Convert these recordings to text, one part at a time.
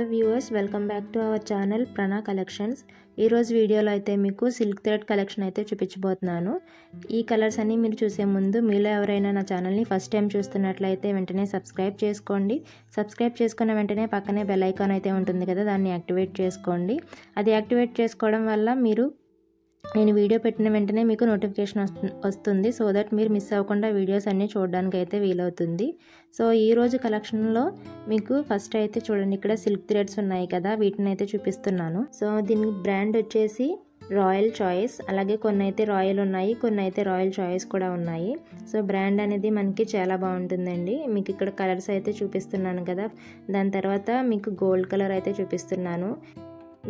Hello viewers, welcome back to our channel Prana collections. ఈరోజు వీడియోలో అయితే మీకు సిల్క్ థ్రెడ్ కలెక్షన్ అయితే చూపించబోతున్నాను. ఈ కలర్స్ అన్ని మీరు చూసే ముందు మీలో ఎవరైనా నా ఛానల్ని ఫస్ట్ టైం చూస్తున్నట్లయితే వెంటనే సబ్స్క్రైబ్ చేసుకోండి. సబ్స్క్రైబ్ చేసుకున్న వెంటనే పక్కనే బెల్ ఐకాన్ అయితే ఉంటుంది కదా, దాన్ని యాక్టివేట్ చేసుకోండి. అది యాక్టివేట్ చేసుకోవడం వల్ల నేను వీడియో పెట్టిన వెంటనే మీకు నోటిఫికేషన్ వస్తుంది. సో దట్ మీరు మిస్ అవ్వకుండా వీడియోస్ అన్నీ చూడడానికి అయితే వీలవుతుంది. సో ఈరోజు కలెక్షన్లో మీకు ఫస్ట్ అయితే చూడండి, ఇక్కడ సిల్క్ థ్రెడ్స్ ఉన్నాయి కదా, వీటిని అయితే చూపిస్తున్నాను. సో దీని బ్రాండ్ వచ్చేసి రాయల్ చాయిస్. అలాగే కొన్ని అయితే రాయల్ ఉన్నాయి, కొన్ని అయితే రాయల్ చాయిస్ కూడా ఉన్నాయి. సో బ్రాండ్ అనేది మనకి చాలా బాగుంటుందండి. మీకు ఇక్కడ కలర్స్ అయితే చూపిస్తున్నాను కదా, దాని తర్వాత మీకు గోల్డ్ కలర్ అయితే చూపిస్తున్నాను.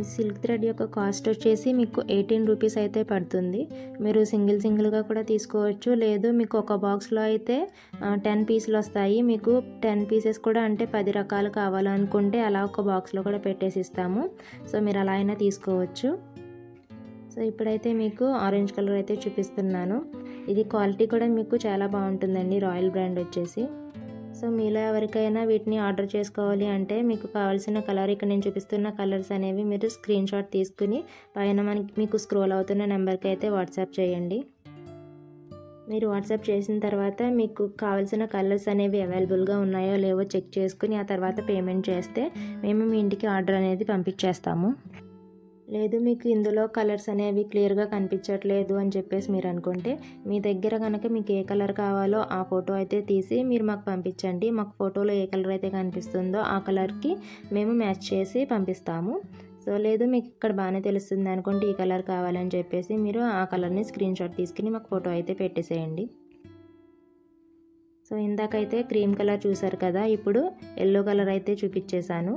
ఈ సిల్క్ థ్రెడ్ యొక్క కాస్ట్ వచ్చేసి మీకు 18 రూపీస్ అయితే పడుతుంది. మీరు సింగిల్గా కూడా తీసుకోవచ్చు, లేదు మీకు ఒక బాక్స్లో అయితే 10 పీసులు వస్తాయి. మీకు 10 పీసెస్ కూడా అంటే 10 రకాలు కావాలనుకుంటే అలా ఒక బాక్స్లో కూడా పెట్టేసి ఇస్తాము. సో మీరు అలా అయినా తీసుకోవచ్చు. సో ఇప్పుడైతే మీకు ఆరెంజ్ కలర్ అయితే చూపిస్తున్నాను. ఇది క్వాలిటీ కూడా మీకు చాలా బాగుంటుందండి, రాయల్ బ్రాండ్ వచ్చేసి. సో మీలో ఎవరికైనా వీటిని ఆర్డర్ చేసుకోవాలి అంటే మీకు కావాల్సిన కలర్, ఇక్కడ నేను చూపిస్తున్న కలర్స్ అనేవి మీరు స్క్రీన్ షాట్ తీసుకుని పైన మీకు స్క్రోల్ అవుతున్న నెంబర్కి అయితే వాట్సాప్ చేయండి. మీరు వాట్సాప్ చేసిన తర్వాత మీకు కావాల్సిన కలర్స్ అనేవి అవైలబుల్గా ఉన్నాయో లేవో చెక్ చేసుకుని ఆ తర్వాత పేమెంట్ చేస్తే మేము మీ ఇంటికి ఆర్డర్ అనేది పంపించేస్తాము. లేదు మీకు ఇందులో కలర్స్ అనేవి క్లియర్గా కనిపించట్లేదు అని చెప్పేసి మీరు అనుకుంటే, మీ దగ్గర కనుక మీకు ఏ కలర్ కావాలో ఆ ఫోటో అయితే తీసి మీరు మాకు పంపించండి. మాకు ఫోటోలో ఏ కలర్ అయితే కనిపిస్తుందో ఆ కలర్కి మేము మ్యాచ్ చేసి పంపిస్తాము. సో లేదు మీకు ఇక్కడ బాగానే తెలుస్తుంది అనుకుంటే ఈ కలర్ కావాలని చెప్పేసి మీరు ఆ కలర్ని స్క్రీన్ షాట్ తీసుకుని మాకు ఫోటో అయితే పెట్టేసేయండి. సో ఇందాకైతే క్రీమ్ కలర్ చూసారు కదా, ఇప్పుడు ఎల్లో కలర్ అయితే చూపించేశాను.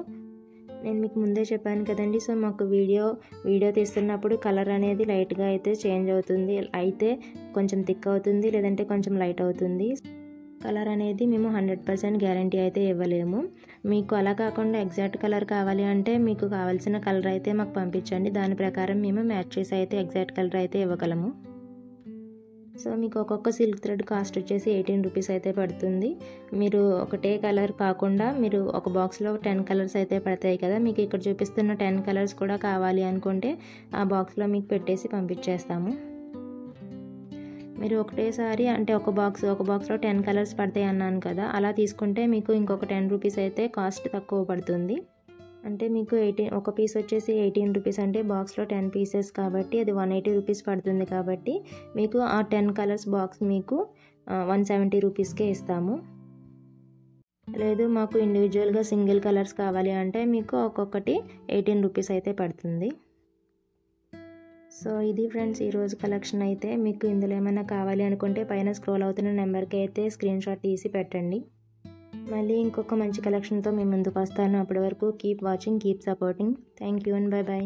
నేను మీకు ముందే చెప్పాను కదండి, సో మాకు వీడియో తీస్తున్నప్పుడు కలర్ అనేది లైట్గా అయితే చేంజ్ అవుతుంది. అయితే కొంచెం థిక్ అవుతుంది, లేదంటే కొంచెం లైట్ అవుతుంది. కలర్ అనేది మేము 100% గ్యారంటీ అయితే ఇవ్వలేము. మీకు అలా కాకుండా ఎగ్జాక్ట్ కలర్ కావాలి అంటే మీకు కావాల్సిన కలర్ అయితే మాకు పంపించండి. దాని ప్రకారం మేము మ్యాచ్ చేసి అయితే ఎగ్జాక్ట్ కలర్ అయితే ఇవ్వగలము. సో మీకు ఒక్కొక్క సిల్క్ థ్రెడ్ కాస్ట్ వచ్చేసి 18 రూపీస్ అయితే పడుతుంది. మీరు ఒకటే కలర్ కాకుండా మీరు ఒక బాక్స్లో 10 కలర్స్ అయితే పడతాయి కదా, మీకు ఇక్కడ చూపిస్తున్న 10 కలర్స్ కూడా కావాలి అనుకుంటే ఆ బాక్స్లో మీకు పెట్టేసి పంపించేస్తాము. మీరు ఒకటేసారి అంటే ఒక బాక్స్లో 10 కలర్స్ పడతాయి అన్నాను కదా, అలా తీసుకుంటే మీకు ఇంకొక 10 రూపీస్ అయితే కాస్ట్ తక్కువ పడుతుంది. అంటే మీకు ఒక పీస్ వచ్చేసి 18 రూపీస్ అంటే బాక్స్లో 10 పీసెస్ కాబట్టి అది 180 రూపీస్ పడుతుంది. కాబట్టి మీకు ఆ 10 కలర్స్ బాక్స్ మీకు 170 రూపీస్కే ఇస్తాము. లేదు మాకు ఇండివిజువల్గా సింగిల్ కలర్స్ కావాలి అంటే మీకు ఒక్కొక్కటి 18 రూపీస్ అయితే పడుతుంది. సో ఇది ఫ్రెండ్స్ ఈరోజు కలెక్షన్ అయితే. మీకు ఇందులో ఏమైనా కావాలి అనుకుంటే పైన స్క్రోల్ అవుతున్న నెంబర్కి అయితే స్క్రీన్ షాట్ తీసి పెట్టండి. మళ్ళీ ఇంకొక మంచి కలెక్షన్తో మేము ముందుకు వస్తాను. అప్పటి వరకు keep watching, keep supporting. Thank you and by.